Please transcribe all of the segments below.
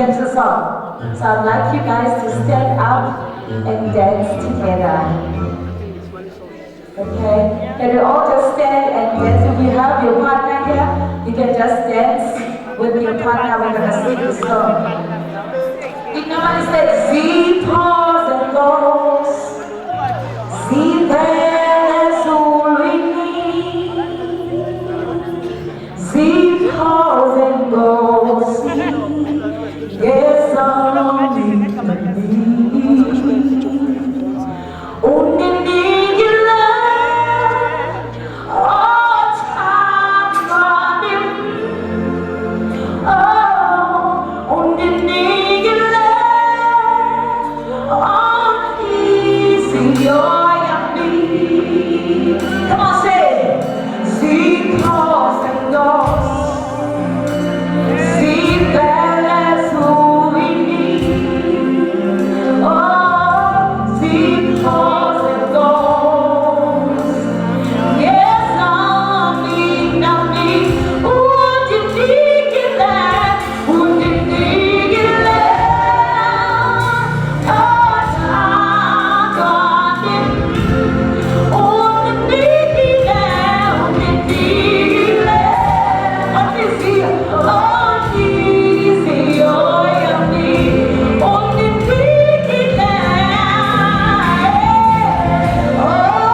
dance song. So I'd like you guys to stand up and dance together. Okay? Can you all just stand and dance? If you have your partner here, you can just dance with your partner. We're gonna sing the song. It normally says, "See pause and goes, see there's all we need. See pause and goes, see there's all we need. Only need your love, all time running. Oh, only need your love, all easy joy and me." Come on, say it. See pause and goes, see that's who we need. Oh, see pause and goes. Yes, not me. Would you dig it that? Would you dig it that? Oh, time gone in. Would you dig it that? Would you dig it that? Oh, easy, oh, yeah, me. Would you dig it that? Oh.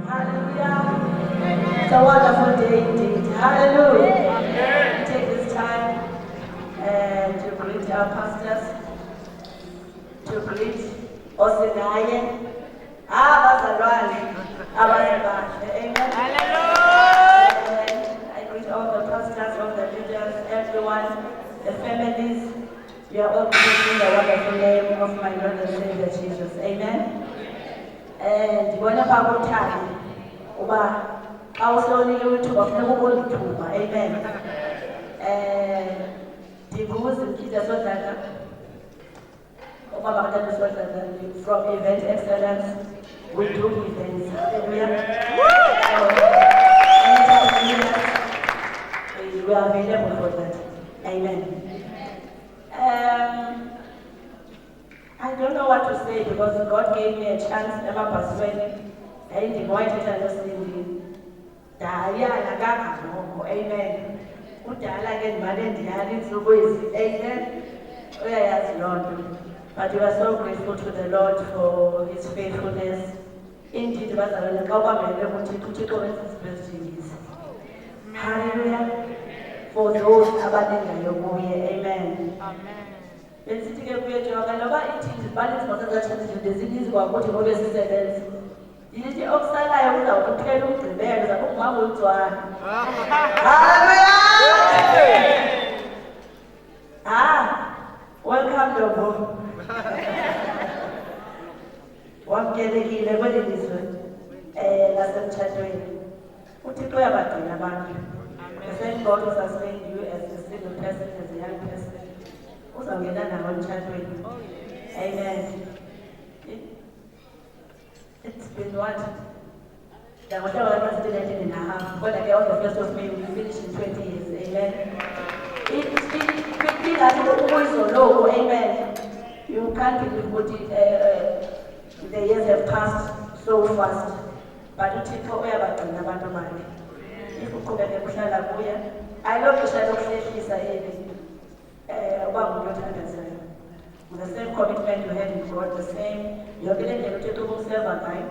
Hallelujah. It's a wonderful day indeed. Hallelujah. Take this time to greet our pastors, to greet Osenaye, abazalwane, abazalwane. Amen. Hallelujah. I greet all the pastors, all the leaders, everyone, the families. You are all greeted in the wonderful name of my Lord and Savior Jesus. Amen. And whenever we time, awuhlonile wethuba funeka ubona ithuba. Amen. Ndibuza imkhize sodlala ubaba kantata sodlala from Event Excellence. We do events. Hallelujah. We are available for that. Amen. I don't know what to say because God gave me a chance ever persuading. And the boy teacher just singing. Daya nagaka amen. Udala ke ndimane ndiyala intsuku ezi. Amen. Uyayazi loo nto. But we are so grateful to the Lord for his faithfulness. Indeed, bazalwane xa ukwamele uthixo uthixo wenza izibhezithingisi. Hallelujah. For those abalindayo kuye. Amen. Amen. Besithi ke kuye jonga noba ithi zibalisi masezatshintshe zininzi kwakuthi ngobe sisebenza. Yilithi okusalayo kuzawukuphela umgqibelo zakukumanga utswana. Hallelujah! Welcome Lobo. Wamkelekile kweli lizwe lasemtshatweni. UThixo uyabagcina abantu. The same God who sustained you as a single person, as a young person. Uzawungena nawe emtshatweni. Amen. It's been what? Whatever was still 19.5. But again, on the 1st of May, we finish in 20 years. Amen. It's been low. Amen. You can't believe what the years have passed so fast. But uThixo uyabagcina abantu bakhe. Ifuqhubeke kuhlala kuye. I love to share ukuhlehlisa uba ngumuntu othandazayo. The same commitment you had in God, the same, you're getting the uThixo ukumseva ngayo.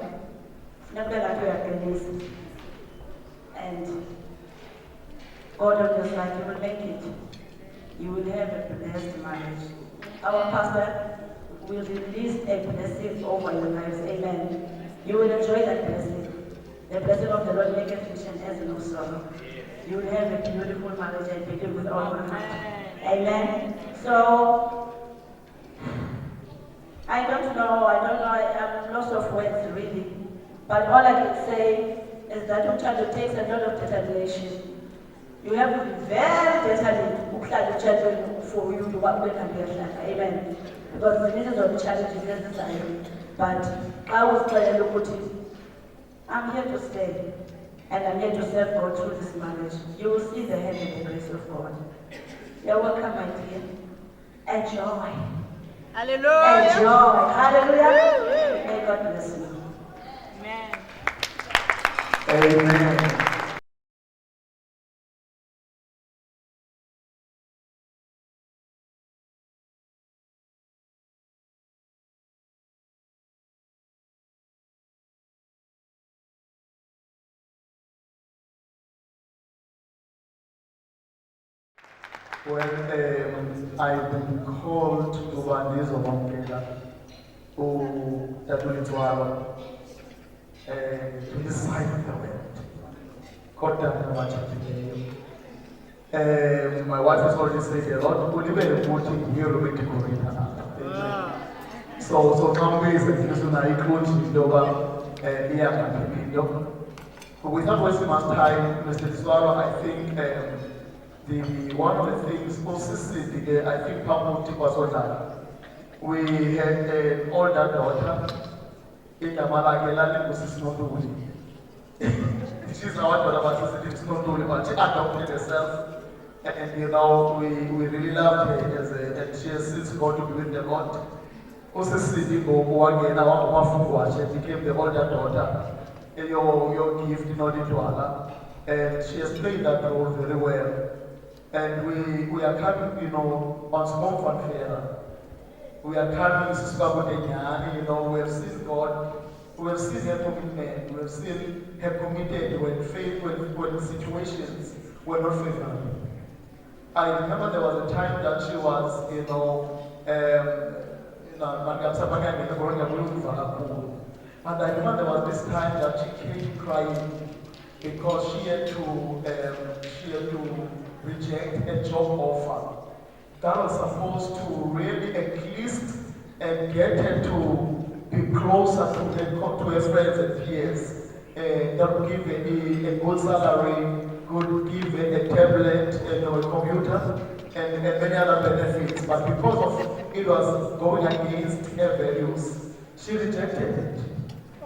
Funeka ngathi uyaqinisa. And God on your side, you will make it. You will have a blessed marriage. Our pastor will release a blessing over your lives. Amen. You will enjoy that blessing. The blessing of the Lord maketh rich and adds no sorrow. You will have a beautiful marriage, I believe, with all my heart. Amen. So, I don't know, I'm lost of words really. But all I can say is that Uchado takes a lot of determination. You have to be very determined for you to work with and amen. Because the needs of the challenge is necessary. But I was trying to put it, I'm here to stay. And I'm here to serve God through this marriage. You will see the hand and the grace of God. You're welcome, my dear. Enjoy. Hallelujah. Enjoy. Hallelujah. May God bless you. Amen. Amen. When I've been called to Bandizo Monkela, that will to this side of the world. My wife has already said a lot. We live in a voting here, so some ways that this one I coach in without wasting much time, Mr. Swallow, I think one of the things consistently, I think Pamoti was on that. We had an older daughter in Yamalagela, Mrs. Noduli. She's now what about Mrs. Noduli, but she adopted herself. And we really loved her and she has since gone to be with the Lord. Also, Sidi Boguan, she became the older daughter. Your gift in order to Allah. And she has played that role very well. And we are coming, on small fanfare. We are coming, we have seen God, we have seen her commitment, we have seen her committed when situations were not favorable. I remember there was a time that she was, and I remember there was this time that she came crying because she had to reject a job offer that was supposed to really at least get her to be closer to her friends and peers. That would give her a good salary, could give her a tablet, a computer, and many other benefits. But because of it was going against her values, she rejected it.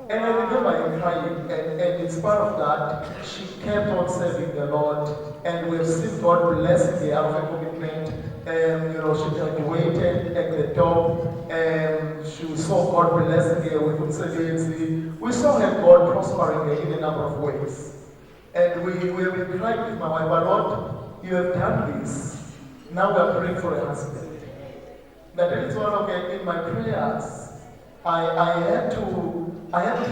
And I remember her crying, and in spite of that, she kept on serving the Lord, and we've seen God bless her out of her commitment She graduated at the top, and she saw God blessing her with umsebenzi. We saw her God prospering her in a number of ways. And we cried with my wife, "But Lord, you have done this. Now we are praying for a husband." That is one of in my prayers. I had to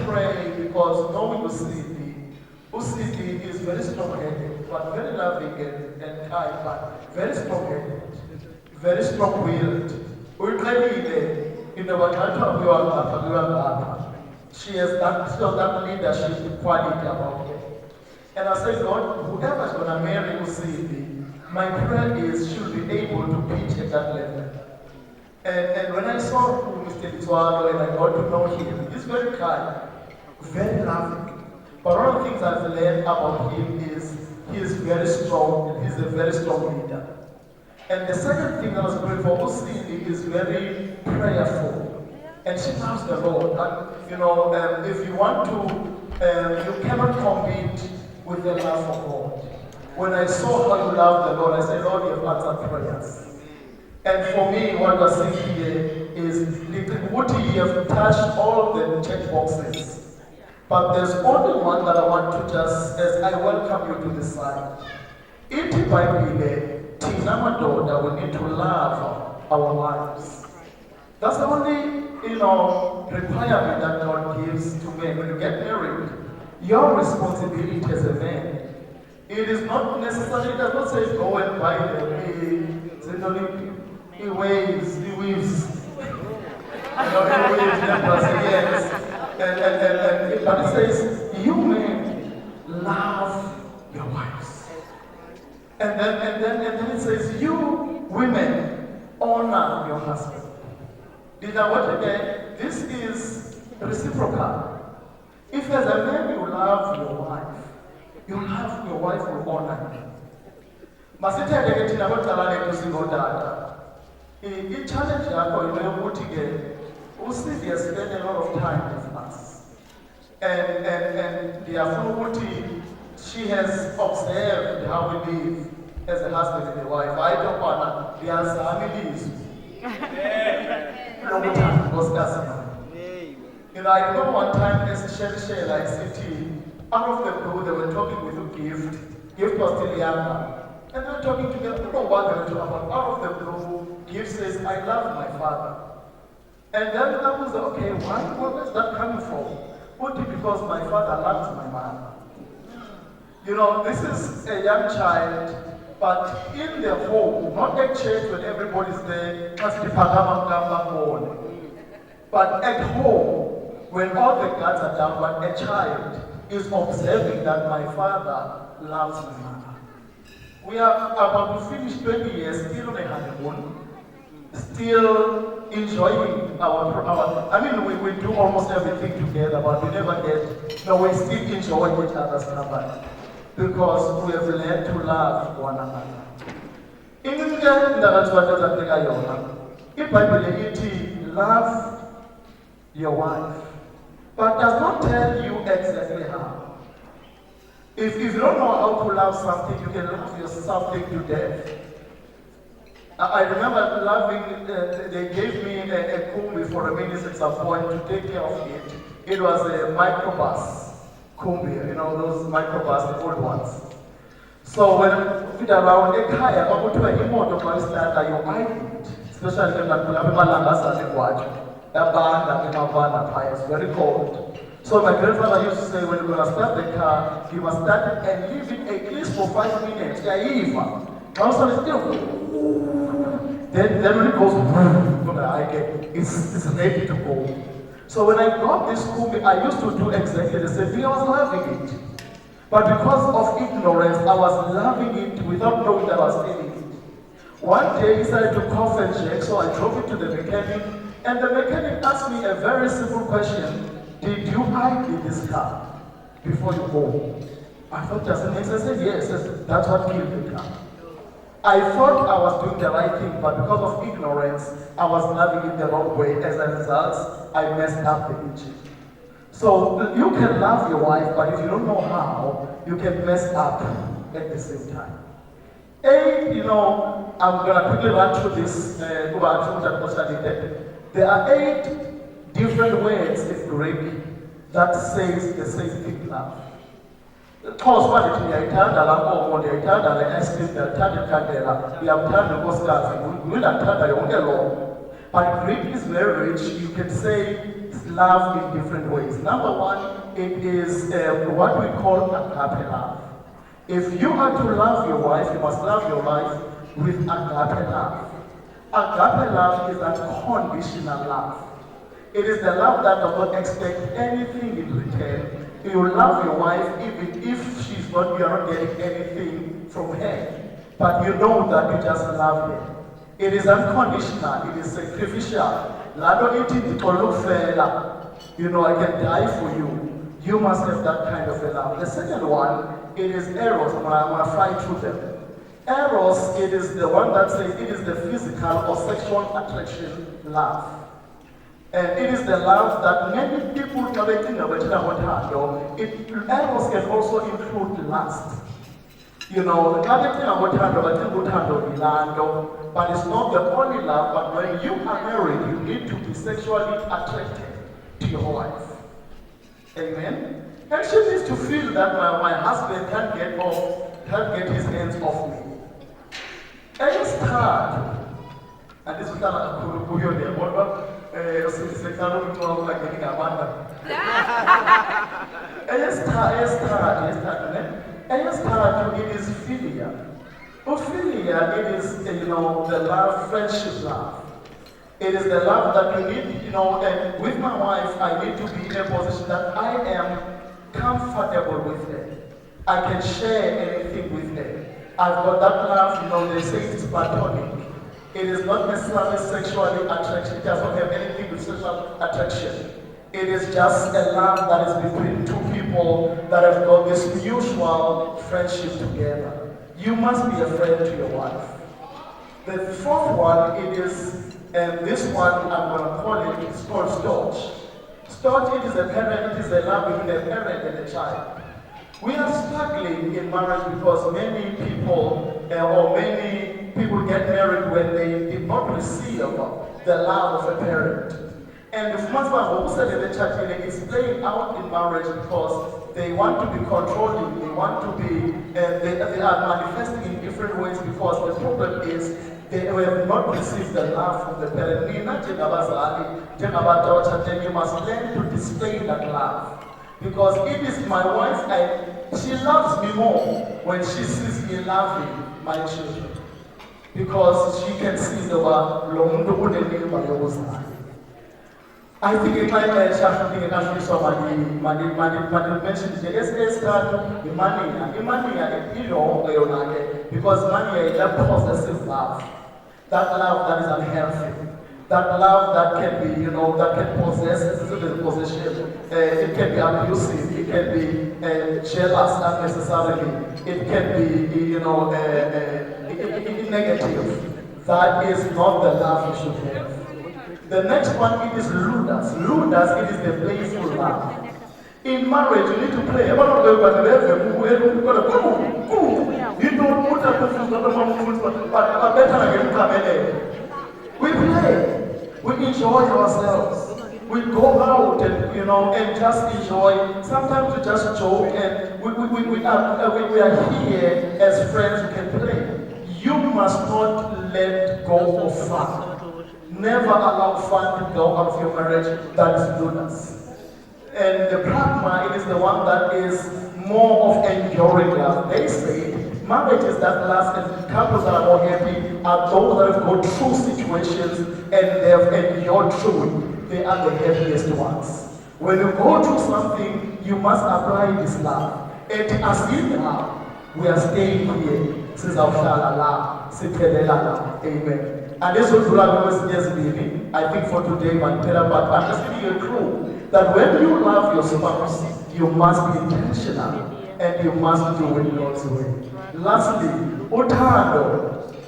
pray because knowing Usidi is very strong-headed, but very loving and kind, but very strong-headed, very strong-willed. She has that leadership quality about her. And I said, Lord, whoever is going to marry Usidi, my prayer is she'll be able to pitch at that level. And when I saw Mr. Tsualo and I got to know him, he's very kind, very loving. But one of the things I've learned about him is he is very strong and he's a very strong leader. And the second thing I was praying for Usidi is very prayerful. And she loves the Lord. And if you want to, you cannot compete with the love of God. When I saw how you love the Lord, I said, Lord, you have answered prayers. And for me, what we're seeing here is what you have touched all the check boxes. But there's only one that I want to just, as I welcome you to this side. In the Bible, Tina Madoda, we need to love our wives. That's the only, requirement that God gives to men. When you get married, your responsibility as a man, it is not necessarily, it does not say go and buy he weaves. He weaves the Brazilians. But it says, you men love your wives. And then it says, you women honor your husband. This is reciprocal. If as a man you love your wife will honor you. Masitheleke thina kodala lethu singodala. I-challenge yakho yile yokuthi ke uSidi has spent a lot of time with us. And ndiyafuna ukuthi she has observed how we live as a husband and a wife. I don't want to ndiyazama ilizwi. Lokuthanda nkosikazi yami. I remember one time as Shell like city, out of the blue they were talking with a gift. Gift was still younger. And they were talking together. I don't know what they were talking about. Out of the blue, Gift says, I love my father. And then I was like, okay, where is that coming from? Only because my father loves my mother. This is a young child, but in the home, not at church when everybody's there, but at home, when all the guards are down, but a child is observing that my father loves my mother. We are about to finish 20 years, still on a honeymoon, still enjoying we do almost everything together, but we never we still enjoy each other's company because we have learned to love one another. In the Bible, it love your wife, but does not tell you exactly how. If you don't know how to love something, you can love something to death. I remember loving, they gave me a kumbi for a minute at some point to take care of it. It was a microbus kumbi, those microbus, the old ones. So when I fit around a kaya, I would do a imoto for instance, you island, especially when it's very cold. So my grandfather used to say, when you're going to start the car, you must start it and leave it at least for 5 minutes. Then when it goes, it's ready to go. So when I got this kumbi, I used to do exactly the same thing. I was loving it. But because of ignorance, I was loving it without knowing that I was feeling it. One day he started to cough and shake, so I drove it to the mechanic, and the mechanic asked me a very simple question. Did you ID this car before you go? I thought just an answer. I said yes, that's what killed the car. I thought I was doing the right thing, but because of ignorance, I was loving it the wrong way. As a result, I messed up the engine. So you can love your wife, but if you don't know how, you can mess up at the same time. 8, I'm going to quickly run through this. There are 8 different words in Greek that says the same thing love. Cause what it ndiyayithanda laa nkomo, ndiyayithanda le ice cream, ndiyayithanda ikhandela, ndiyamthanda unkosikazi, ndindathanda yonke loo. But Greek is very rich. You can say love in different ways. Number one, it is what we call agape love. If you are to love your wife, you must love your wife with agape love. Agape love is unconditional love. It is the love that does not expect anything in return. You love your wife even if you are not getting anything from her. But you know that you just love her. It is unconditional, it is sacrificial. I can die for you. You must have that kind of a love. The second one, it is eros. I'm going to fly through them. Eros, it is the one that says it is the physical or sexual attraction love. And it is the love that many people are thinking about. Eros can also include lust. But it's not the only love. But when you are married, you need to be sexually attracted to your wife. Amen. And she needs to feel that my husband can't get his hands off me. And it's hard. And this is kind of cool. It is philia. Philia, it is, the love, friendship love. It is the love that you need, and with my wife, I need to be in a position that I am comfortable with her. I can share anything with her. I've got that love, they say it's platonic. It is not necessarily sexually attraction. It does not have anything with sexual attraction. It is just a love that is between two people that have got this mutual friendship together. You must be a friend to your wife. The fourth one, it is, and this one I'm going to call it, it's called storge. Storge, it is a parent, it is a love between a parent and a child. We are struggling in marriage because many people get married when they did not receive the love of a parent. And the husband who said in the church, it's playing out in marriage because they want to be controlling, they want to be, they are manifesting in different ways because the problem is they have not received the love from the parent. You must learn to display that love. Because it is my wife, and she loves me more when she sees me loving my children. Because she can see the I think it might be something in country so money mentioned the money, because money is a possessive love. That love that is unhealthy. That love that can be, that can possess, possession. It can be abusive, it can be jealous unnecessarily, it can be, negative. That is not the love you should have. The next one, it is ludus. Ludus, it is the playful love. In marriage, you need to play. You don't put we play. We enjoy ourselves. We go out and just enjoy. Sometimes we just joke and we are here as friends who can play. You must not let go of fun. Never allow fun to go out of your marriage. That is ludus. And the pragma, it is the one that is more of enduring love. They say marriages that last and couples that are more happy are those that have gone through situations and they have endured through it. They are the happiest ones. When you go through something, you must apply this love. And as in now, we are staying here. Amen. And this will I think for today, but I'm just giving you a clue that when you love your spouse, you must be intentional and you must do it God's way. Lastly, uthando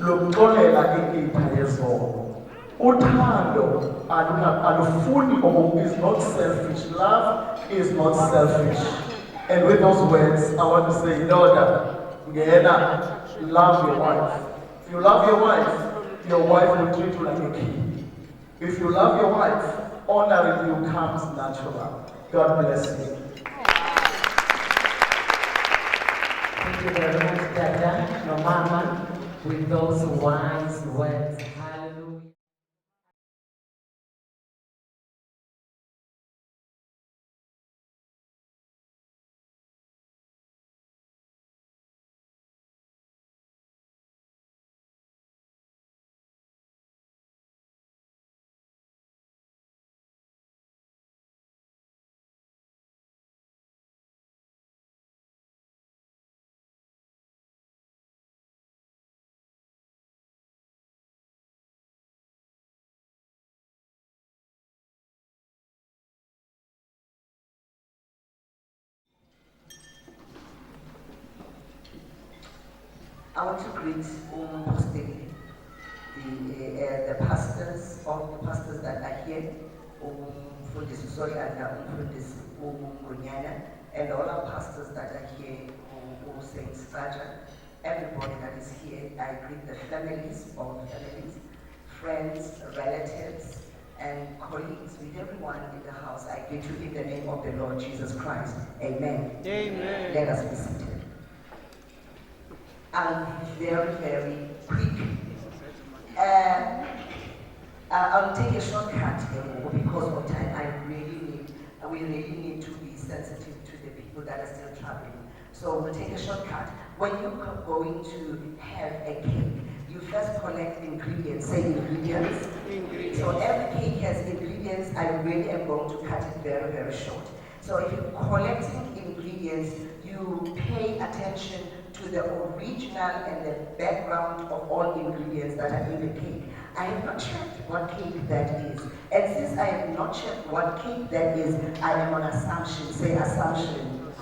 luxolela inkitha yezono. Uthando alufuni is not selfish. Love is not selfish. And with those words, I want to say, Lord, ngena love your wife. If you love your wife will treat you like a king. If you love your wife, honoring you comes natural. God bless you. Thank you very much, Dada, your mama, with those wise words. Hallelujah. I want to greet the pastors, all the pastors that are here, Mfundisi Soyana, Mfundisi Ngunyana, and all our pastors that are here, Saint Saja, everybody that is here. I greet the families, all families, friends, relatives, and colleagues, with everyone in the house. I greet you in the name of the Lord Jesus Christ. Amen. Amen. Let us be seated. I'm very, very quick. I'll take a shortcut because of time. We really need to be sensitive to the people that are still traveling. So we'll take a shortcut. When you're going to have a cake, you first collect ingredients. Say ingredients. So every cake has ingredients. I really am going to cut it very, very short. So if you're collecting ingredients, you pay attention to the original and the background of all ingredients that are in the cake. I have not checked what cake that is. And since I have not checked what cake that is, I am on assumption. Say assumption.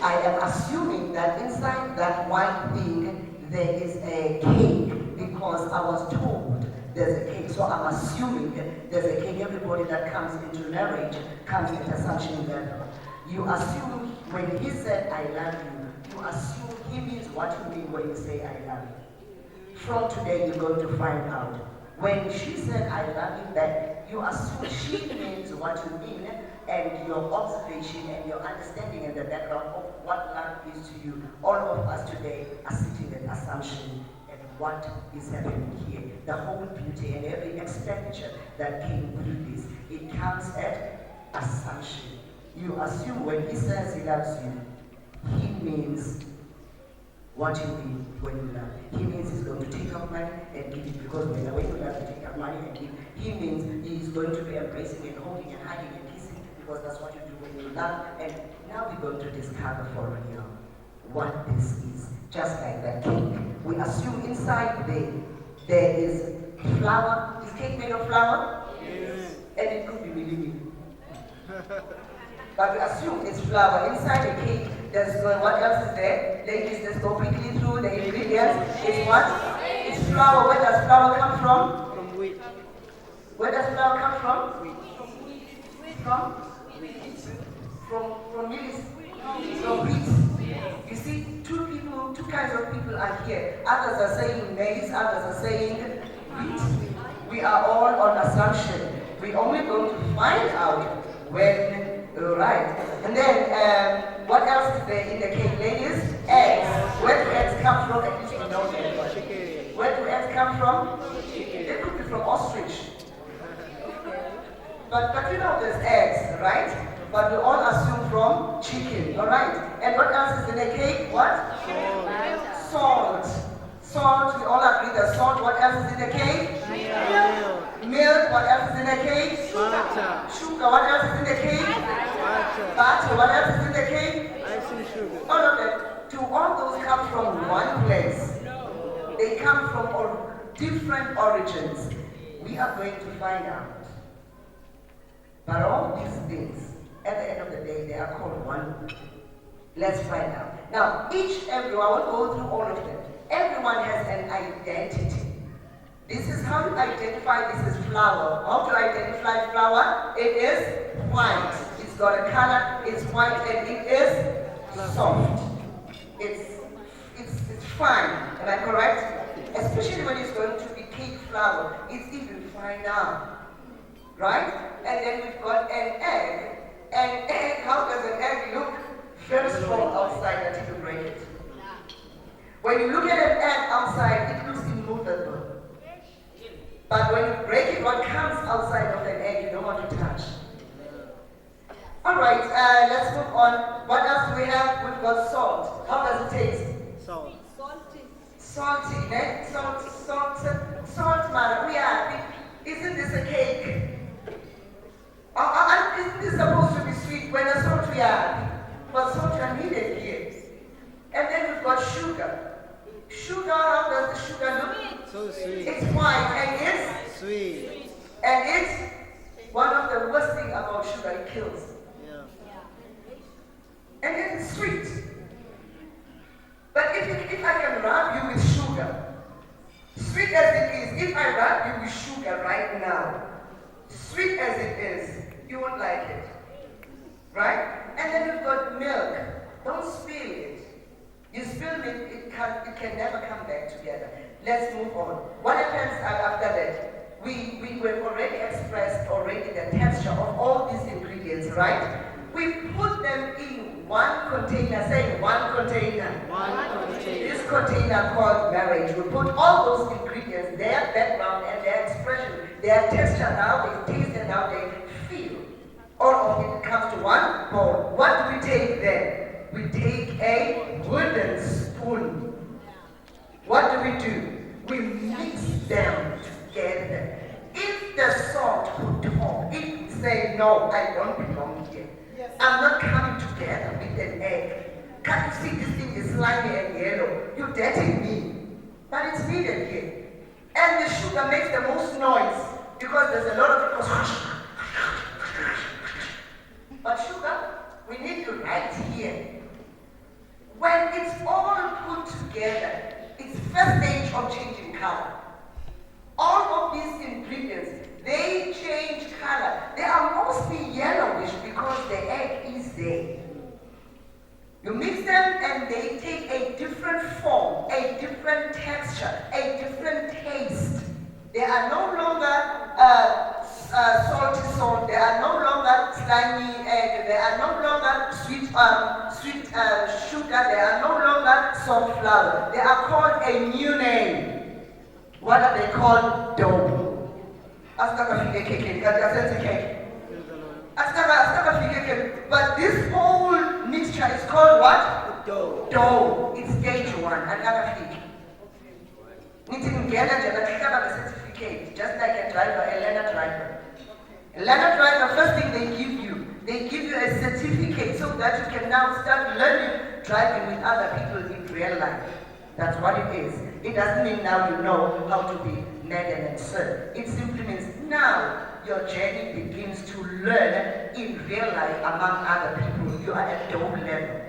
I am assuming that inside that white thing, there is a cake because I was told there's a cake. So I'm assuming there's a cake. Everybody that comes into marriage comes with assumption level. You assume when he said, I love you, you assume he means what you mean when you say I love you. From today, you're going to find out. When she said I love you back, you assume she means what you mean, and your observation and your understanding and the background of what love is to you. All of us today are sitting in assumption and what is happening here. The whole beauty and every expenditure that came through this, it comes at assumption. You assume when he says he loves you, he means what you mean when you love. He means he's going to take out money and give it, because when you love to take out money and give, he means he's going to be embracing and holding and hugging and kissing, because that's what you do when you love. And now we're going to discover for real what this is. Just like that cake. We assume inside there is flour. Is cake made of flour? Yes. And it could be really. But we assume it's flour. Inside the cake, there's what else is there? Ladies, let's go quickly through the ingredients. It's what? It's flour. Where does flour come from? From wheat. Where does flour come from? From? From millet. From wheat. You see, two kinds of people are here. Others are saying maize, others are saying wheat. We are all on assumption. We're only going to find out when. Right. And then, what else is there in the cake, ladies? Eggs. Where do eggs come from? At least you know that. Where do eggs come from? They could be from ostrich. But you know there's eggs, right? But we all assume from chicken, alright? And what else is in the cake? What? Salt. Salt, we all agree that salt. What else is in the cake? Milk. What else is in the cake? Butter. Sugar. What else is in the cake? Butter. What else is in the cake? Icing sugar. All of it. Do all those come from one place? They come from all different origins. We are going to find out. But all these things, at the end of the day, they are called one. Let's find out. Now, everyone, I won't go through all of them. Everyone has an identity. This is how you identify this is flour. How to identify flour? It is white. It's got a color, it's white, and it is soft. It's fine. Am I correct? Especially when it's going to be cake flour, it's even finer. Right? And then we've got an egg. An egg, how does an egg look? Very strong outside until you break it. When you look at an egg outside, it looks immovable. But when you break it, what comes outside of an egg, you don't want to touch. Alright, let's move on. What else do we have? We've got salt. How does it taste? Salt. Salty, eh? Salt, Maria. Isn't this a cake? Isn't this supposed to be sweet when a salt we are? But salt are needed here. And then we've got sugar. Sugar, how does the sugar look? So sweet. It's white and it's Sweet. and it's one of the worst things about sugar, it kills. Yeah. And then it's sweet. But if I can rub you with sugar, sweet as it is, if I rub you with sugar right now, sweet as it is, you won't like it. Right? And then you've got milk. Don't spill it. You spill milk, it can never come back together. Let's move on. What happens after that? We have already expressed the texture of all these ingredients, right? We put them in one container, say one container. One container. This container called marriage. We put all those ingredients, their background and their expression, their texture, how they taste and how they feel. All of it comes to one bowl. What do we take then? We take a wooden spoon. What do? We mix them together. If the salt could talk, it would say, no, I don't belong here. I'm not coming together with an egg. Can't you see this thing is slimy and yellow? You're dirtying me. But it's needed here. And the sugar makes the most noise because there's a lot of people. But sugar, we need you right here. When it's all put together, it's first stage of changing color. All of these ingredients, they change color. They are mostly yellowish because the egg is there. You mix them and they take a different form, a different texture, a different taste. They are no longer salty salt, they are no longer slimy egg, they are no longer sweet sugar, they are no longer soft flour. They are called a new name. What are they called? Dough. But this whole mixture is called what? Dough. Dough. It's stage one. Another fig. Meeting together, a certificate, just like a driver, a learner driver. A learner driver, first thing they give you a certificate so that you can now start learning driving with other people in real life. That's what it is. It doesn't mean now you know how to be Megan and Sir. It simply means now your journey begins to learn in real life among other people. You are at dough level.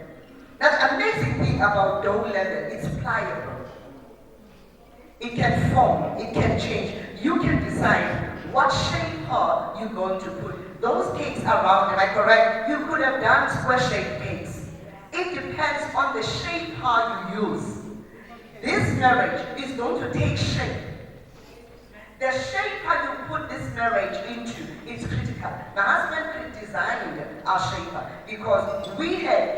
Now the amazing thing about dough level, it's pliable. It can form, it can change. You can decide what shape you're going to put. Those cakes around, am I correct? You could have done square-shaped cakes. It depends on the shape you use. This marriage is going to take shape. The shape you put this marriage into is critical. My husband designed our shaper because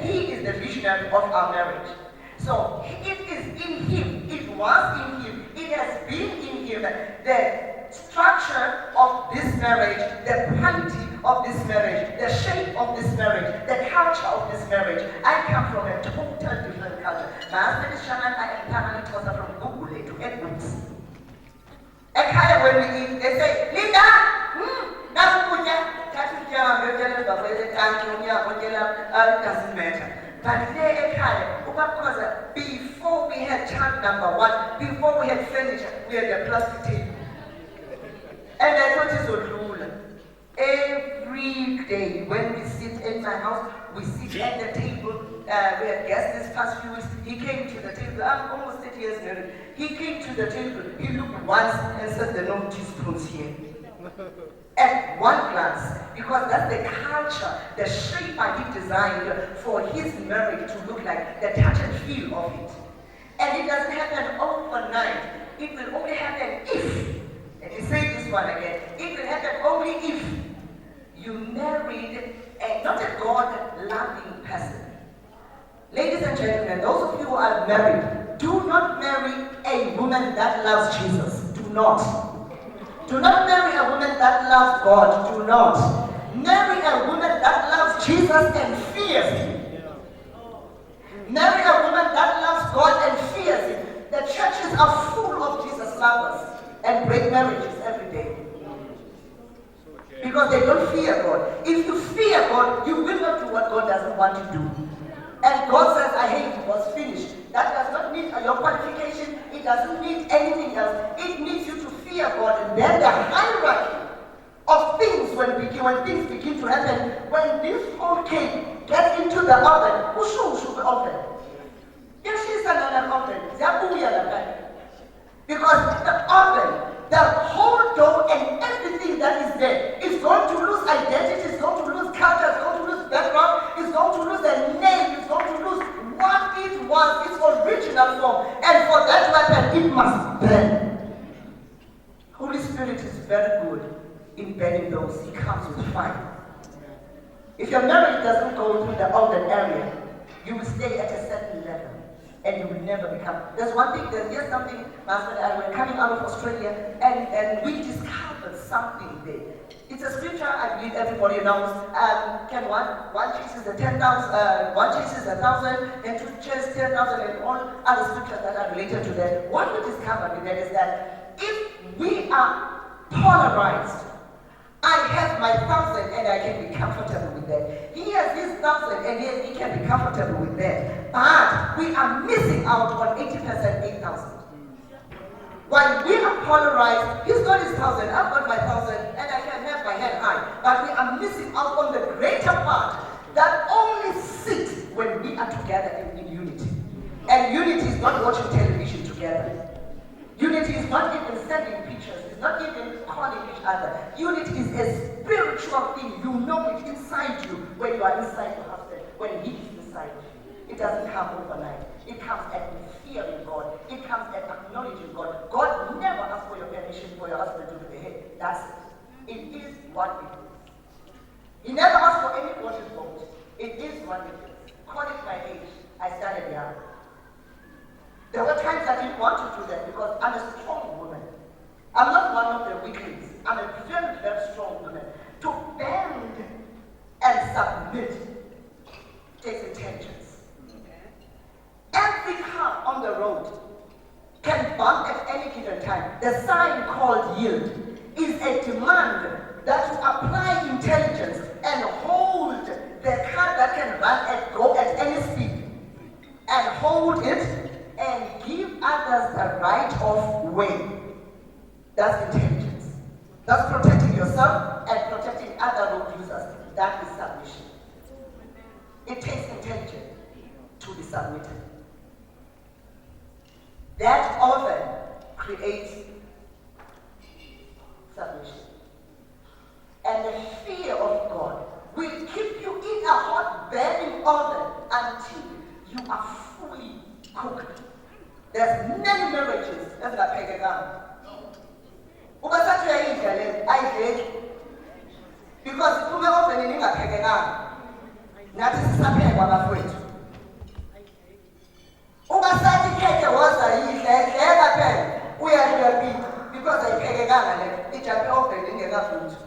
he is the visionary of our marriage. So it is in him, it was in him, it has been in him. The structure of this marriage, the quality of this marriage, the shape of this marriage, the culture of this marriage. I come from a total different culture. My husband is Shaman, I am Tamani Tosa from Google to Edmonds. And when we eat, they say, Linda, it doesn't matter. But before we had child number one, before we had furniture, we had a plastic table. And I thought it was rule. Every day when we sit in my house, we sit at the table. We had guests this past few weeks. He came to the table. I'm almost 30 years married. He came to the table. He looked once and said, "There are no teaspoons here." At one glance, because that's the culture, the shape he designed for his marriage to look like, the touch and feel of it. And it doesn't happen overnight. It will only happen if, let me say this one again, it will happen only if you married not a God-loving person. Ladies and gentlemen, those of you who are married, do not marry a woman that loves Jesus. Do not. Do not marry a woman that loves God. Do not. Marry a woman that loves Jesus and fears Him. Marry a woman that loves God and fears Him. The churches are full of Jesus lovers and break marriages every day. Because they don't fear God. If you fear God, you will not do what God doesn't want to do. And God says, I hate it, was finished. That does not mean your qualification. It doesn't mean anything else. It needs you to fear God. And then the hierarchy of things, when things begin to happen, when this whole cake gets into the oven, who should the oven? If she's another oven, because the oven, the whole dough and everything that is there is going to lose identity, is going to lose culture, is going to lose background, is going to lose a name, is going to lose what it was, its original form. And for that to happen, it must burn. Holy Spirit is very good in burning those. He comes with fire. If your marriage doesn't go through the oven area, you will stay at a certain level. And you will never become. There's one thing, here's something, my husband and I were coming out of Australia, and we discovered something there. It's a scripture I believe everybody knows. Can one chases the 10,000, one chases 1,000, and two chases 10,000, and all other scriptures that are related to that. What we discovered with that is that if we are polarized, I have my 1,000 and I can be comfortable with that. He has his 1,000 and yet he can be comfortable with that. But we are missing out on 80%, 8,000. While we are polarized, he's got his 1,000, I've got my 1,000, and I can have my head high. But we are missing out on the greater part that only sits when we are together in unity. And unity is not watching television together. Unity is not even sending pictures. It's not even calling each other. Unity is a spiritual thing. You know it inside you when you are inside your husband, when he is inside you. It doesn't come overnight. It comes at fearing God. It comes at acknowledging God. God never asks for your permission for your husband to do the head. That's it. It is what it is. He never asks for anybody's vote. It is what it is. Call it my age. I started young. There were times I didn't want to do that because I'm a strong woman. I'm not one of the weaklings. I'm a very, very strong woman. To bend and submit takes intelligence. Every car on the road can bump at any given time. The sign called yield is a demand that you apply intelligence and hold the car that can run and go at any speed and hold it and give others the right of way. That's intelligence. That's protecting yourself and protecting other road users. That is submission. It takes intelligence to be submitted. That often creates submission. And the fear of God will keep you in a hot burning oven until you are fully cooked. There's many marriages that are pagan down. Because it's often in a pagan down. That is something about it. Ugasathi khethe waza yihle hleka phela uyadabika because ayiphekekanga le ijampe oven ingekavuthu.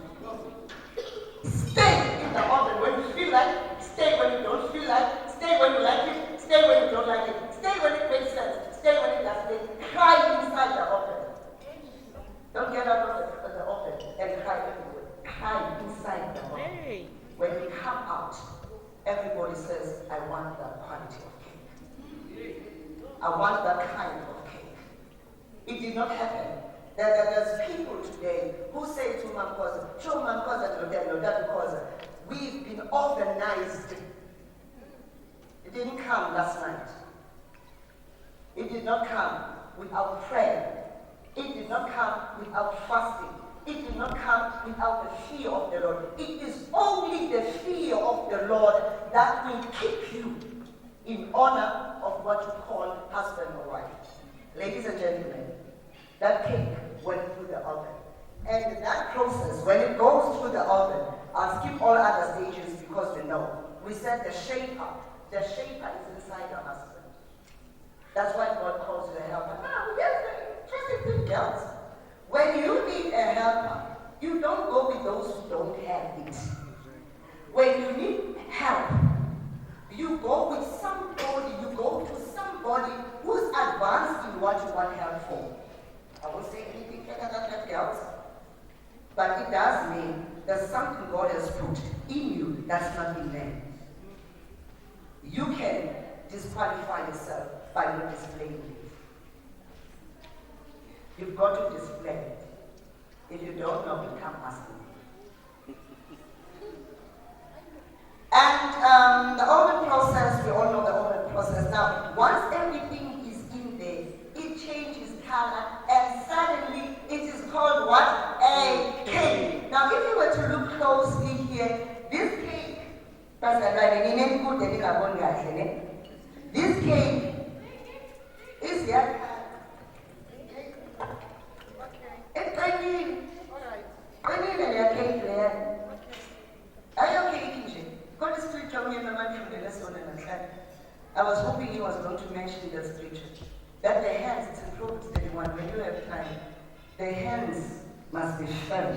Stay in the oven when you feel like, stay when you don't feel like, stay when you like it, stay when you don't like it, stay when it makes sense, stay when it doesn't. Cry inside the oven. Don't get out of the oven and cry everywhere. Cry inside the oven. When you come out, everybody says, I want that quality of cake. I want that kind of cake. It did not happen. There's people today who say to Mamkosa, show Mamkosa no that because we've been organized. It didn't come last night. It did not come without prayer. It did not come without fasting. It did not come without the fear of the Lord. It is only the fear of the Lord that will keep you in honor of what you call husband or wife. that cake went through the oven. And that process, when it goes through the oven, I'll skip all other stages because we know. We said the shaper is inside your husband. That's why God calls you a helper. Now, here's the interesting thing, girls. When you need a helper, you don't go with those who don't have it. When you need help, you go with somebody, you go to somebody who's advanced in what you want help for. I won't say anything better than that, girls. But it does mean there's something God has put in you that's not in them. You can disqualify yourself by not displaying it. You've got to display it. If you don't know, you come ask me. And the oven process, we all know the oven process. Now, once everything is in there, it changes color, and suddenly it is called what? A cake. Now, if you were to look closely here, this cake, this cake is here. It's tiny. I was hoping he was going to mention the scripture. That the hands, it's in Proverbs 31, when you have time, the hands must be firm.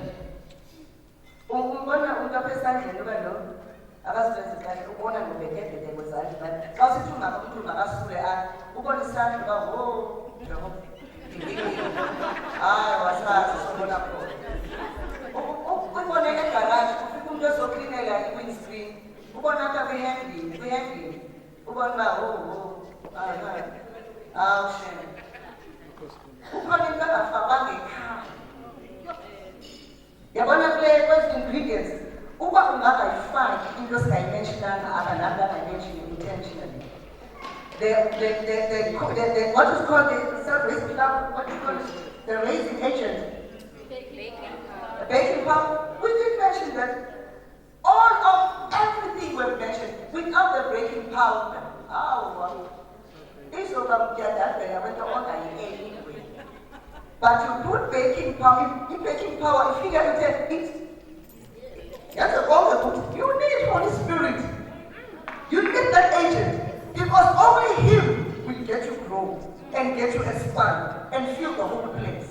Yabona kule kwezi ingredients uba ungakayifaki into singayimenshinanga apha nalapha ngayimenshin intentionally. The what is called what is called the raising agent, the baking powder. We did mention that all of everything we've mentioned without the baking powder. But you put baking powder, in baking powder, you figure it. That's all the good. You need Holy Spirit. You need that agent. Because only Him will get you grow and get you expand and fill the whole place.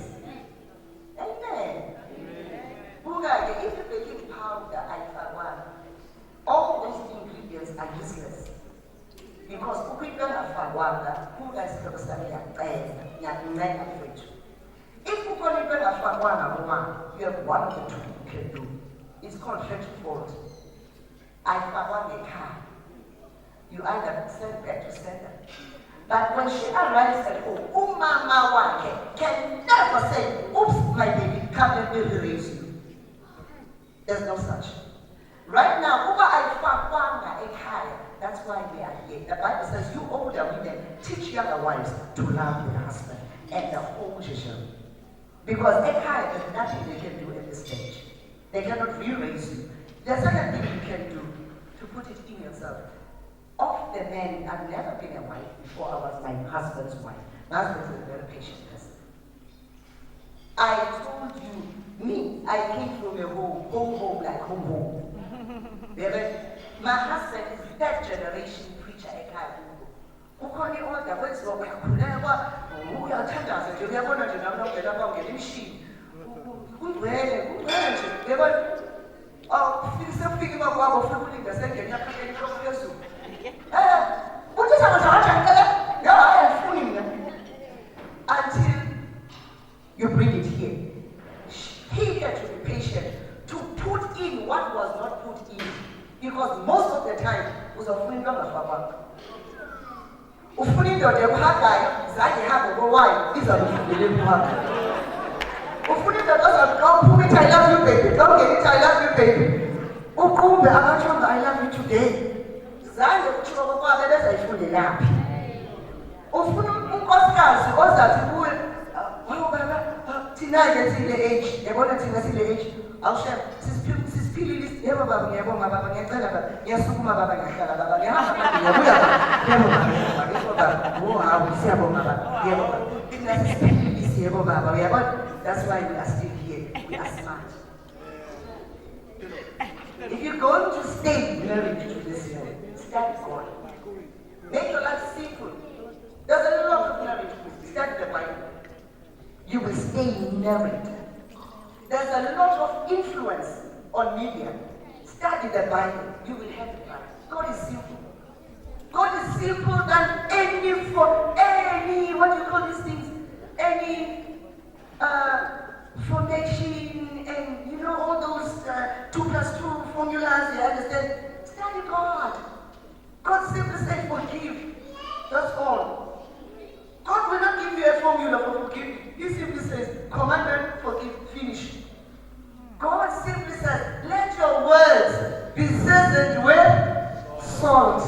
Amen. If the baking powder all those ingredients are useless. Because if you have one of the two you can do. It's called fault. I found a car. You either send back to sender. But when she arrives at home, Mama can never say, oops, my baby, come and will raise you. There's no such. Right now, that's why we are here. The Bible says, you older women, teach younger wives to love your husband and the whole children. Because there's nothing they can do at this stage. They cannot re-raise you. The second thing you can do, to put it in yourself, of the men, I've never been a wife before I was my husband's wife. My husband is a very patient person. I told you, me, I came from a home like home. My husband is third generation preacher. Ukhona i-order kwenziwa kuyakhulekwa uyathandaza nje uyabona nje nami nongena apha ungena imishini kungcwele nje yabona sekufika imakwabo ufika ulinda sengena iyaphakela inhloko phezulu uthi uzakwenza ayifuni mina until you bring it here. He had to be patient to put in what was not put in, because most of the time uzafuna into angafakwanga. Ufuna indoda ekuhagayo zange ihambe kowayo izakufundela ebuhanga. Ufuna indoda ozakuqa uphume ithi I love you baby, xa ungena ithi I love you baby, uqumbe akatshonga I love you today, zange kuthiwa kokwabo bezayifundelaphi. Ufuna unkosikazi ozathi kuwe baba thina-ke sile age, yabona thina sile age awushem sisiphilile yebo baba ngiyabonga baba ngiyacela baba ngiyasukuma baba ngiyahlala baba ngiyahamba baba ngiyabuya baba yebo baba yebo baba hawu siyabonga baba yebo baba thina sisiphilile Yebo baba, uyabona? That's why we are still here. We are smart. If you're going to stay married to this man, start God. Make your life simple. There's a lot of marriage. Start the Bible. You will stay married. There's a lot of influence on media. Study the Bible. You will have the Bible. God is simple. God is simple than any what do you call these things? Any formation and you know all those 2+2 formulas. You understand? Study God. God simply said forgive. That's all. God will not give you a formula for forgive. He simply says commandment, forgive, finish. God simply says let your words be seasoned with salt.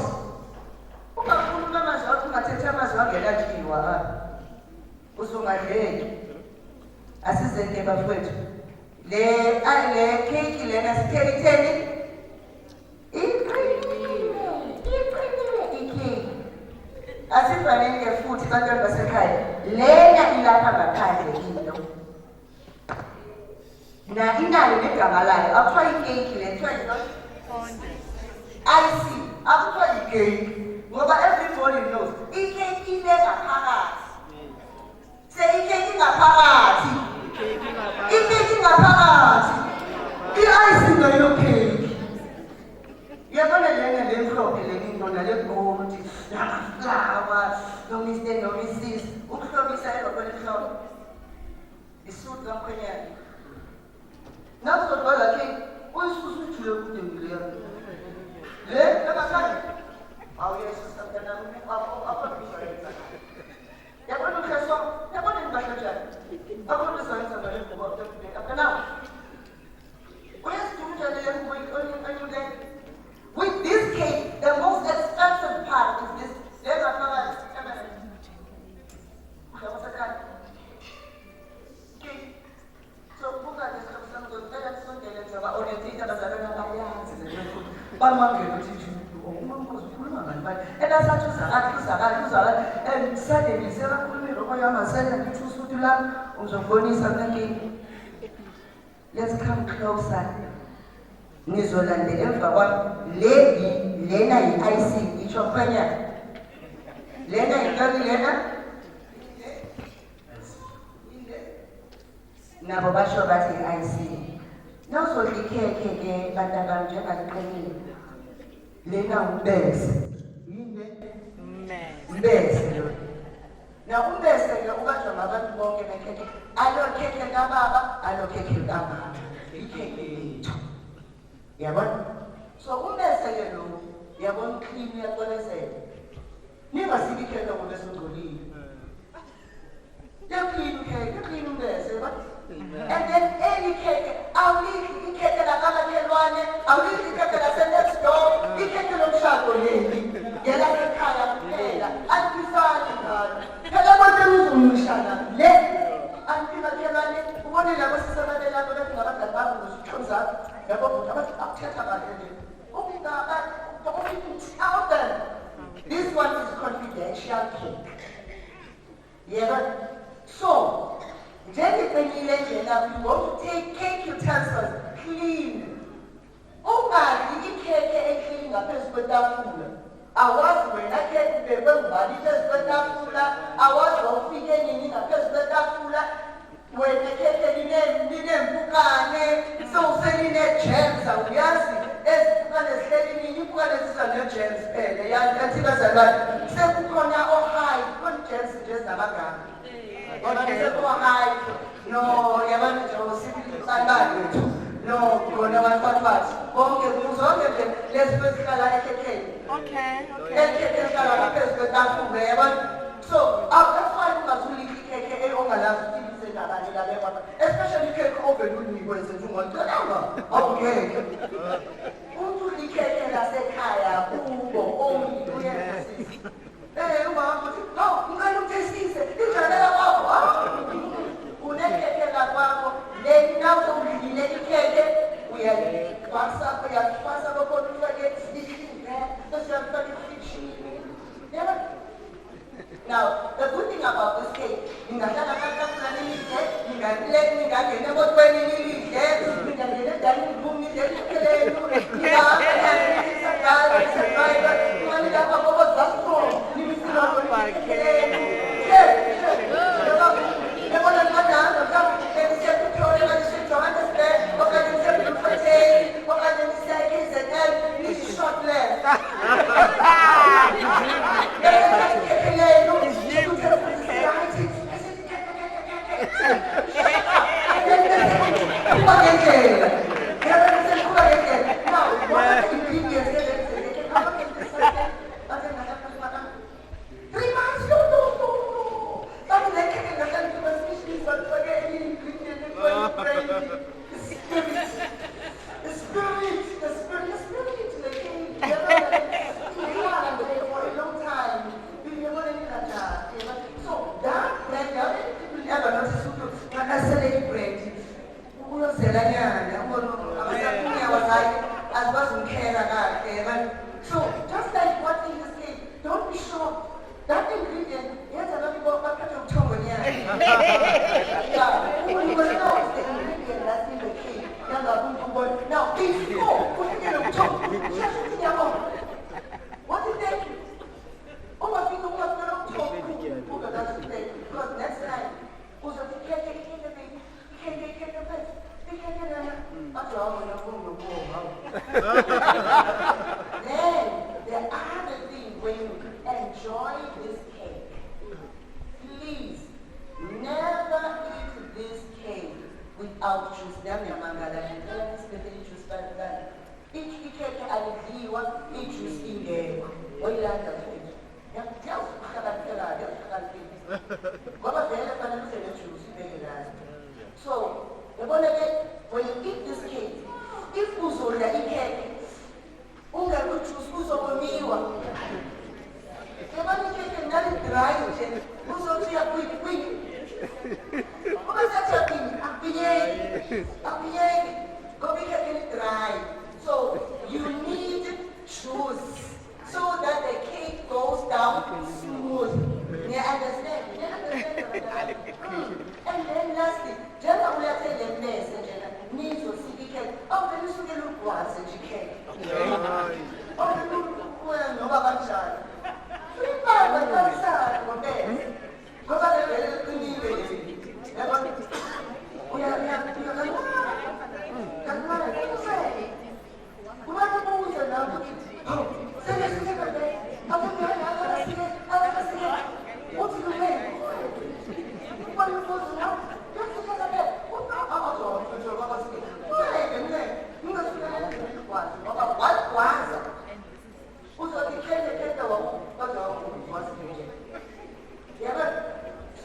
Ungakhuluma amazwi akho ungathetha amazwi angenajiwa uzungadleki. Asizenke bafowethu. Le cake lena sithelitheni iqinile icake. Asifanele futhi bantwana basekhaya. Lena ilapha ngaphandle into. Na inayo negama layo. Akuthiwa icake le kuthiwa icy. Akuthiwa icake. Ngoba everybody knows icake ile ngaphakathi. Say icake ingaphakathi. Icake ingaphakathi. I-ice ngayo cake. Yabona lena lemhlophe lento nalegold namaflawa no Mr. no Mrs. Ukuhlobisa elokho lemhlophe. Isuthi kamkhwenyana. Nakuzoqala cake uyisusu ujule kude ngileyo. Le labakhaya. Awuyesu samntana apha kushayisa. Yabona ukheso, yabona impahla njani? Akho isenza ngale ngoba today. Akana. With this cake, the most expensive part is this. There's a camera. Okay. So, who got this? And as I just and suddenly, Sarah put me over your myself and you choose to learn. Let's come closer. Nizolande emva kwami lena yi-icing ichofanya. Lena yintoni lena? Nabo basho bathi i-icing. Nawuzodla ikhekhe ke bantwana njengaliqinile. Lena umbese. Umbese lo. Na umbese ke ubanjwa ngabantu bonke bekhekhe. Alo khekhe kababa, alo khekhe kamama. Ikhekhe yethu. Yabona? So umbese ke lo, yabona clean uyaqolezela. Ningasiki ikhekhe ngoba esingcolile. Clean ukhekhe, clean umbese, but and then any cake, awulithi ikhekhe lakamakhelwane, awulithi ikhekhe lase-next door, ikhekhe lomshado leli. Ngela ekhaya kuphela, antifani ngalo. Phela abantu uzungishana le, antimakhelwane, ubone labo sisabane labo bethi ngabadala babo ngosithonza, yabo futhi abathi akuthetha kahle le. Out there. This one is confidential cake. Yeah, so njengeqinile njena, we want to take cake utensils clean. Ungadli ikhekhe eclean ngaphezu kwetafula. Awazi wena khekhe ubekwe ngubani phezu kwetafula, awazi wawufike nini ngaphezu kwetafula. Wena khekhe linempukane, sewuseline-germs, awuyazi ezimpukane zihleli nini, impukane ziza ne-germs phela, yathi bazalwane. Sekukhona o-high, kukhona i-germs nje ezinamagama. No, yabona nje usibili uqalibani wethu. No, khona abantu bathi bonke kuzonke nje lezi bezihlala ekhekheni. Okay. Ekhekhe ehlala ngaphezu kwetafula, yabona. So, that's why ungathuli ikhekhe ongalazi ukuthi isenabani la leyo, especially ikhekhe obelunikwe zethu ngolcela. Awungeke. Uthuli ikhekhe lasekhaya kubo ongiyenza sisi. Ubaba uthi, "No, ngicela uthesise, ijalela kwakho." Unekhekhe lakwakho, le nawuzongilile ikhekhe, uyafasa kokhona ufake ishinga, bese uyafaka ifishini. Now, the good thing about this cake, ingahlala katafulani So, just like what in this case, don't be shocked. That ingredient, yes, a lot of people are kind of tongue yeah. Yeah, when you were not the ingredient that's in the cake, now, before putting it on top, just your own. What is that? Oh, I think what's going on top, because next time, who's a then, the other thing, when you enjoy this cake, please never eat this cake without juice. Each cake alidliwa, ijuice ingekho. Oyilanda futhi. Ngoba vele fanele use le-juice ibeke la. So, yabona ke, when you eat this cake, if uzodla ikhekhe, ungekho ujuice uzokomiwa. Yabona ikhekhe nali-dry nje, uzothi uyakwiki. Uma sethi uyakwiki, akuphiyeki. Ngoba ikhekhe li-dry. So, you need juice so that the cake goes down smooth. You understand? And then lastly, njengoba uyathela emmese njena, nizosika ikhekhe, awuvele usukele ugwase nje ikhekhe. Noba kanjani. Uyibamba kanisana ngomese. Ngoba vele liqinile nje. Yabona?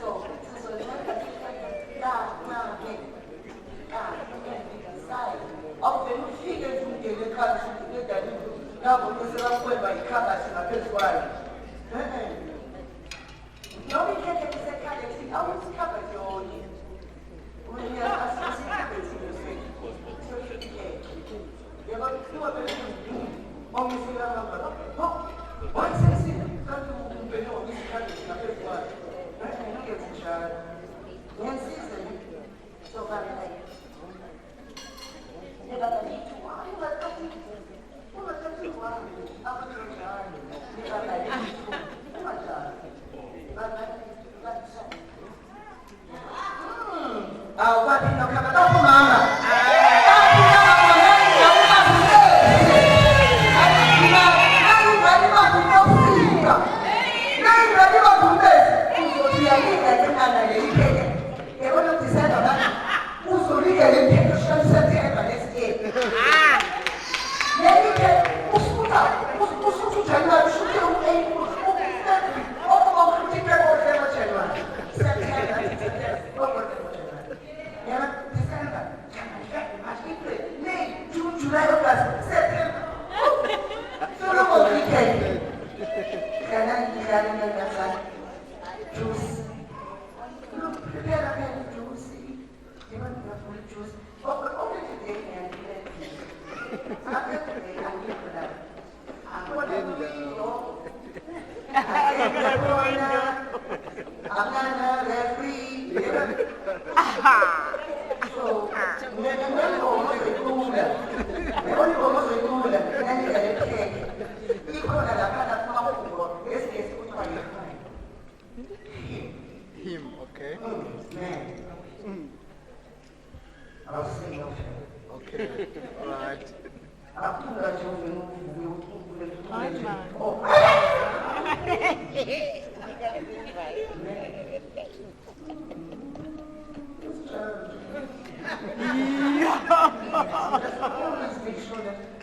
So,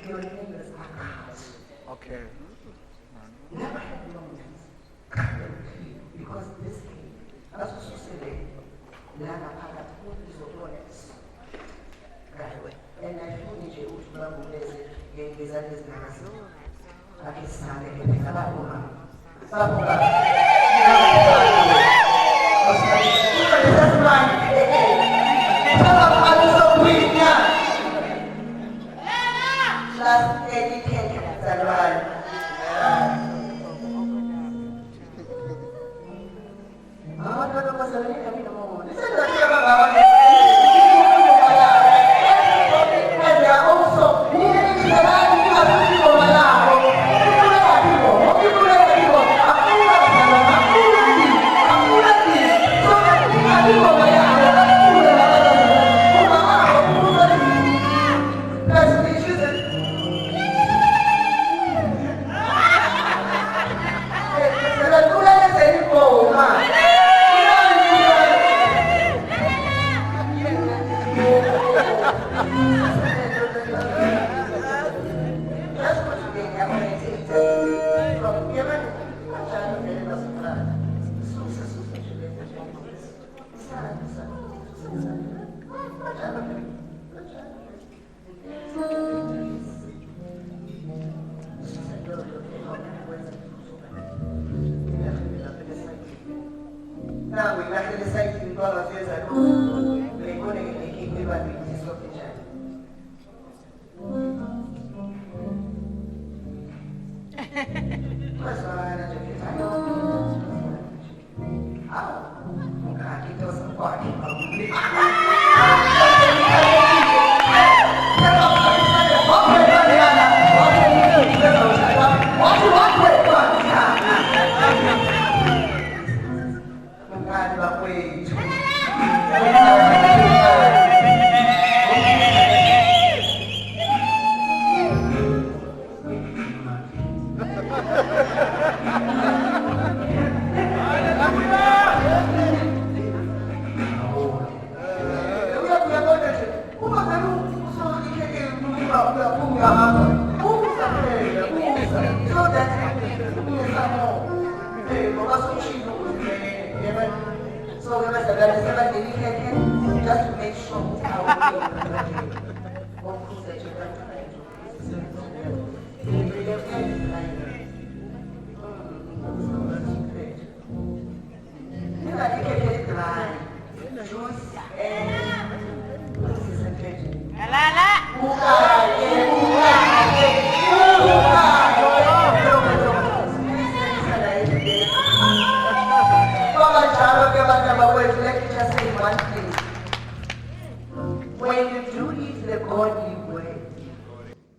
your name is Akash. Okay. Never had loneliness. Because this came. That's what you said. Lana phakathi kuzothola ngawe. And I feel nje ukuthi babuleze ngezandla ezinakazi. Ake sale ke phela babona. Babona. Last education salary. Abantwana bazalwane kami nomona. Sengathi abangabona. And they are also just to make sure when you do it the godly way,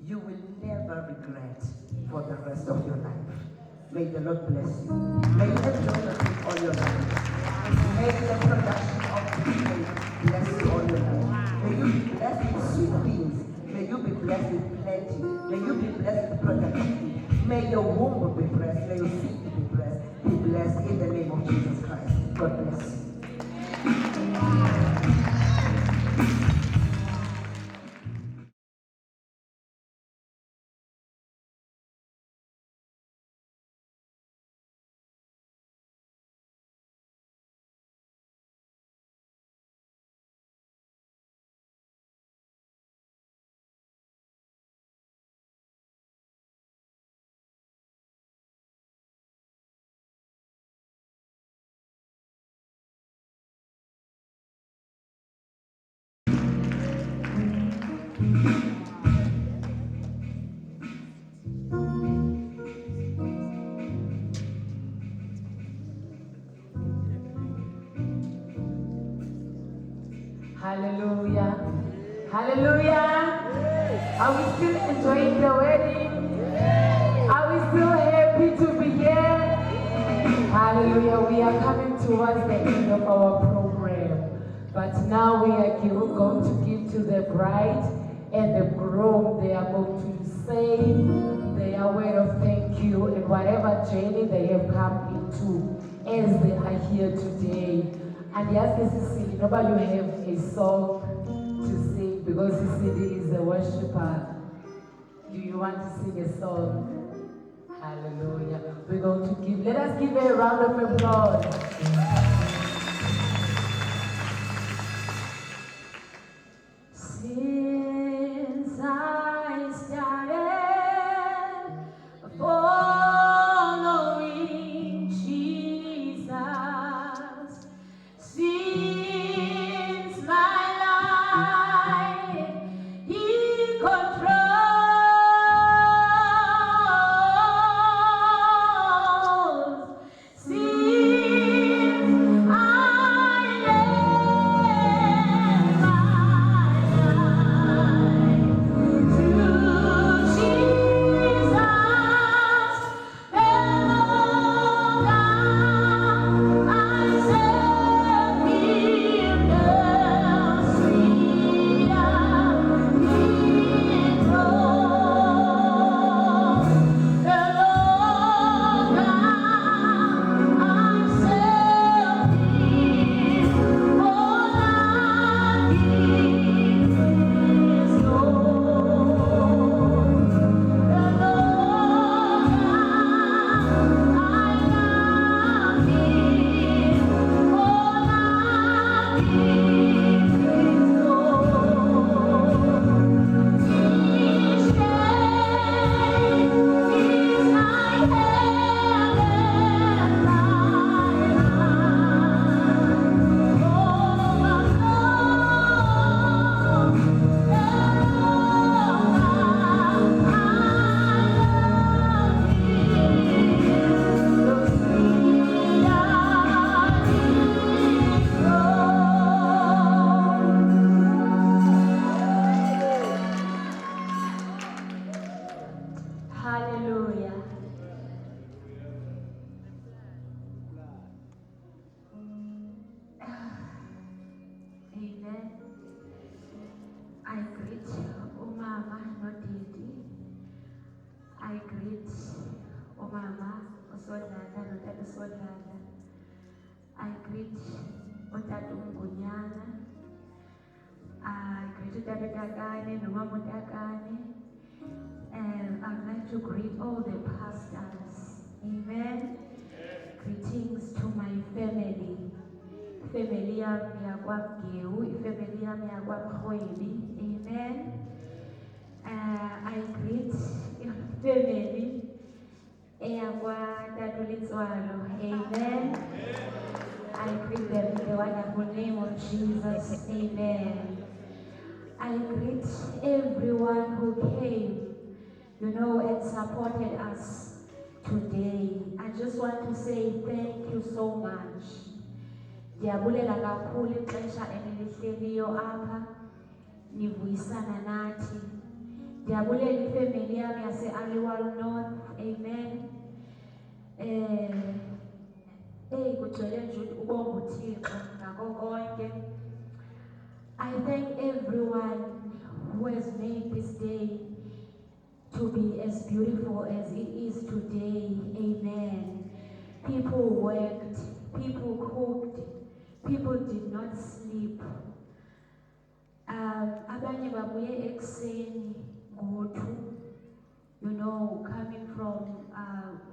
you will never regret for the rest of your life. May the Lord bless you. May you enjoy the fruit all your life. May the production of the faith bless you all your life. May you be blessed with sweet things. May you be blessed with plenty. May you be blessed with productivity. May your womb be blessed. May your seed be blessed. Be blessed in the name of Jesus Christ. God bless you. Hallelujah. Hallelujah. Are we still enjoying the wedding? Are we still happy to be here? Hallelujah. We are coming towards the end of our program. But now we are going to give to the bride and the groom. They are going to say their word of thank you and whatever journey they have come into as they are here today. And yes, this is silly. Nobody will have a song to sing because this city is a worshiper. You you want to sing a song? Hallelujah. We're going to let us give her a round of applause. Since I started following Jesus, since my life He controls, since I left my life to Jesus, alone I serve Him now, sweeter His throne. Alone I serve Him, all I give is yours. Hallelujah. Amen. I greet Umama Nodidi. I greet Umama Osodlala Notata Sodlala. I greet Otata Ngunyana. I greet Utata Takane, Numama Takane. And I'd like to greet all the pastors. Amen. Greetings to my family. Family yami yakwamgeu, family yami yakwamhwebi. Amen. I greet family eyakwaTatulitswalo. Amen. I greet them in the wonderful name of Jesus. Amen. I greet everyone who came, and supported us today. I just want to say thank you so much. Ndiyabulela kakhulu ixesha enilihleliyo apha nivuyisana nathi. Ndiyabulela ifamily yami yase-Aliwal North. Amen. Kugcwele nje ukubonga uThixo ngako konke. I thank everyone who has made this day to be as beautiful as it is today. Amen. People worked, people cooked, people did not sleep. Abanye babuye ekuseni ngo-2, coming from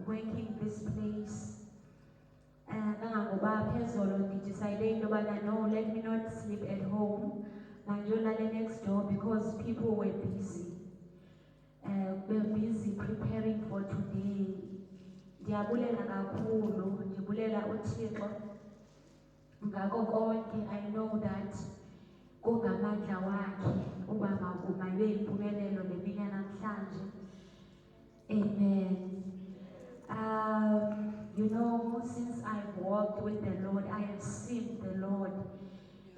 working this place. Nangangoba phezolo ngidecide into yobana no, let me not sleep at home. Mandiyolala next door because people were busy. We're busy preparing for today. Ndiyabulela kakhulu, ndibulela uThixo ngako konke. I know that kungamandla wakhe uba mayibe yimpumelelo le mini yanamhlanje. Amen. Since I've walked with the Lord, I have seen the Lord.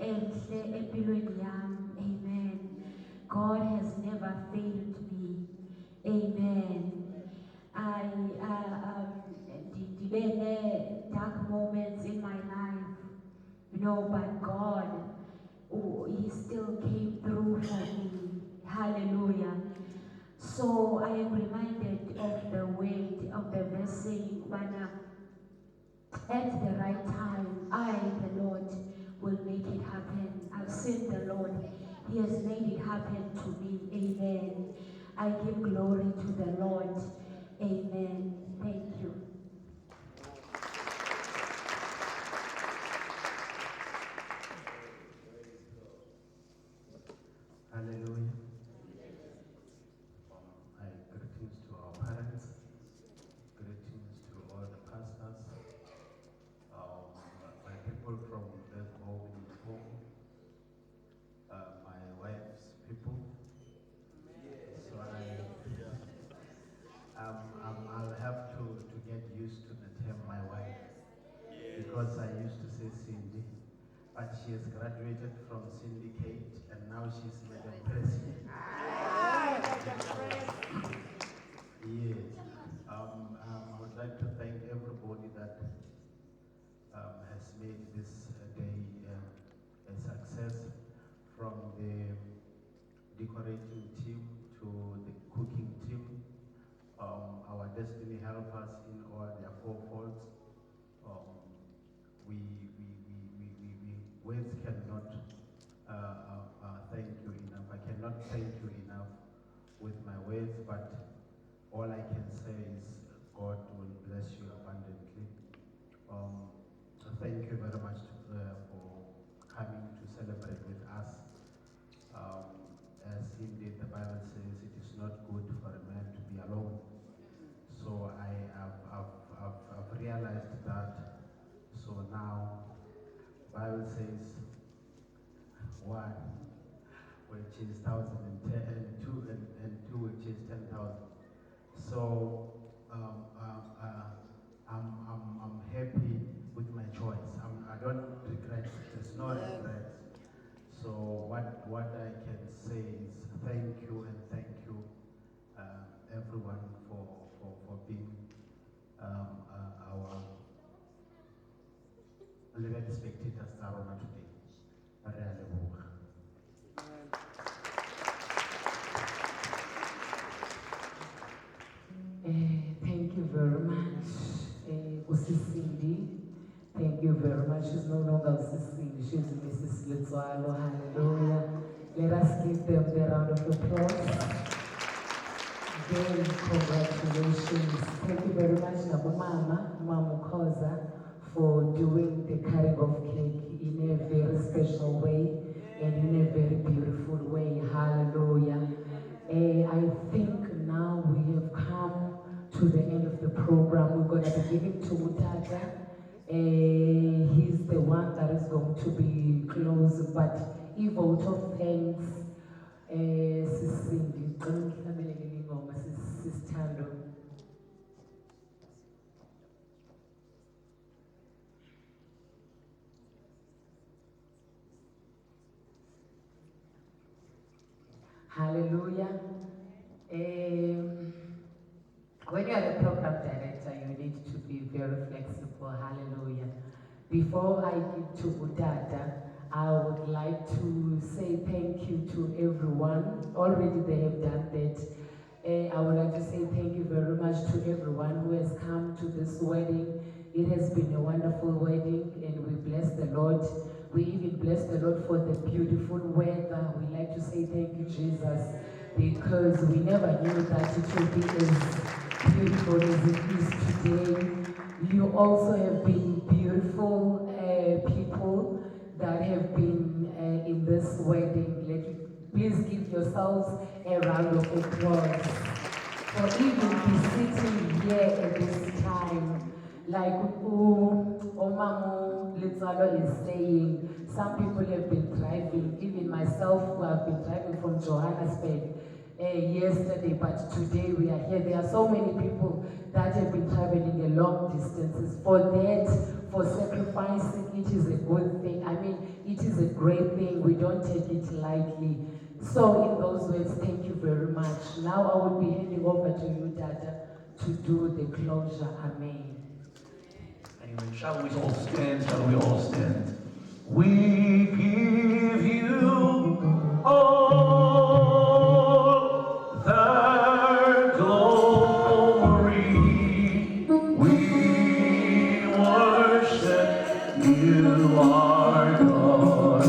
Amen. God has never failed me. Amen. Dark moments in my life, but God, He still came through for me. Hallelujah. So I am reminded of the word of the verse saying, at the right time, I, the Lord, will make it happen. I've seen the Lord. He has made it happen to me. Amen. I give glory to the Lord. Amen. Thank you. Hallelujah. Greetings to our parents, greetings to all the pastors, my people from Lesbo in home, my wife's people. So I'll have to get used to the term my wife, because I used to say Cindy, but she has graduated from syndicate and now she's Madam President. Yes. I would like to thank everybody that has made this day a success, from the decorating team to the cooking team, our destiny helpers in all their four folds. Words cannot thank you enough. I cannot thank you enough with my words, but all I can say is God will bless you abundantly. Thank you very much for coming to celebrate with us. As indeed the Bible says, it is not good for a man to be alone. So I've realized that. So now, Bible says, one which is 1,000 and two which is 10,000. So I'm happy with my choice. I don't regret. There's no regrets. So what I can say is thank you everyone for being our living spectators today. Thank you very much, Cindy. Thank you very much. She's no longer Cindy, she's Mrs. Litswalo. Hallelujah. Let us give them the round of applause. Again, congratulations. Thank you very much, Mama Koza, for doing the cutting of cake in a very special way and in a very beautiful way. Hallelujah. I think now we have come to the end of the program. We're going to be giving to Mutata. He's the one that is going to be closed, but a vote of thanks. Hallelujah. When you are the program director, you need to be very flexible. Hallelujah. Before I give to Udada, I would like to say thank you to everyone. Already they have done that. I would like to say thank you very much to everyone who has come to this wedding. It has been a wonderful wedding and we bless the Lord. We even bless the Lord for the beautiful weather. We like to say thank you, Jesus, because we never knew that it would be as beautiful as it is today. You also have been beautiful people that have been in this wedding. Please give yourselves a round of applause for even be sitting here at this time. Like Omamu Litsalo is saying, some people have been driving, even myself who have been driving from Johannesburg yesterday, but today we are here. There are so many people that have been traveling a long distances. For that, for sacrificing, it is a good thing. I mean, it is a great thing. We don't take it lightly. So in those words, thank you very much. Now I will be handing over to you, Dada, to do the closure. Amen. Amen. Shall we all stand? Shall we all stand? We give you all the glory. We worship you, our God.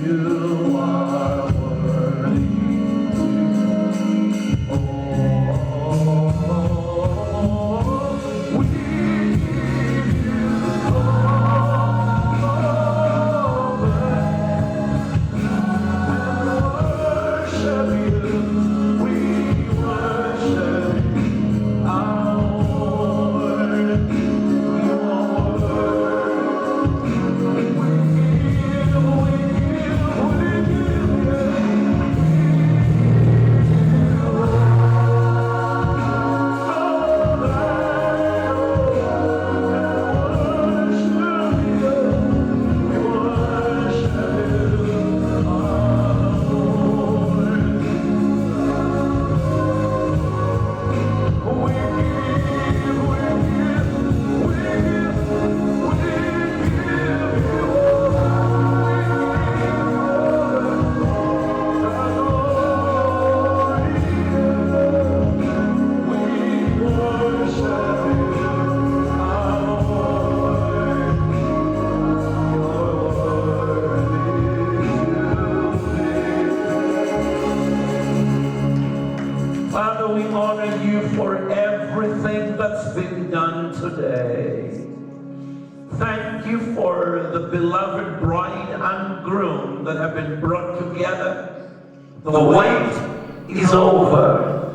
You are worthy. you for everything that's been done today. Thank you for the beloved bride and groom that have been brought together. The wait is over.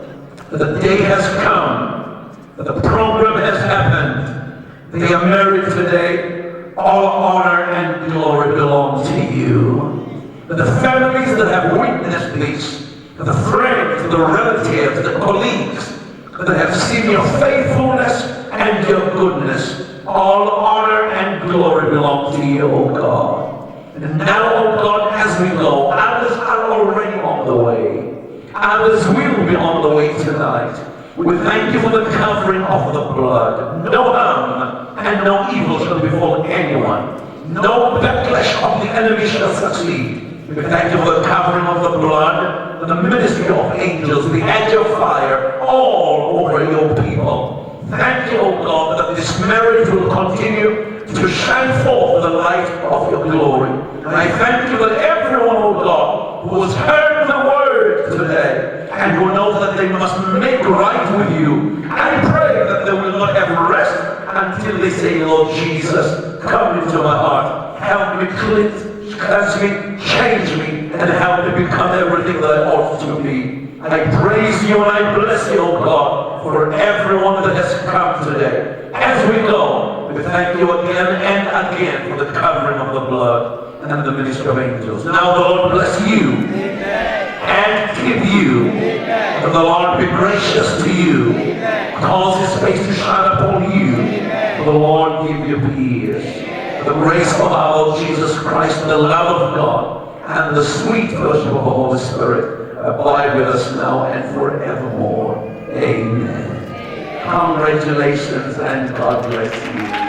The day has come. The program has happened. They are married today. All honor and glory belong to you. The families that have witnessed this, the friends, the relatives, the colleagues that have seen your faithfulness and your goodness, all honor and glory belong to you, O God. And now, O God, as we go, others are already on the way. Others will be on the way tonight. We thank you for the covering of the blood. No harm and no evil shall befall anyone. No backlash of the enemy shall succeed. We thank you for the covering of the blood, the ministry of angels, the edge of fire, all over your people. Thank you, O God, that this marriage will continue to shine forth the light of your glory. And I thank you that everyone, O God, who has heard the word today and who knows that they must make right with you, I pray that they will not have rest until they say, Lord Jesus, come into my heart. Help me cleanse me, change me, and help me become everything that I ought to be. I praise you and I bless you, O God, for everyone that has come today. As we go, we thank you again and again for the covering of the blood and the ministry of angels. Now the Lord bless you and keep you. And the Lord be gracious to you. Cause his face to shine upon you. For the Lord give you peace. The grace of our Lord Jesus Christ, the love of God, and the sweet fellowship of the Holy Spirit abide with us now and forevermore. Amen. Congratulations and God bless you.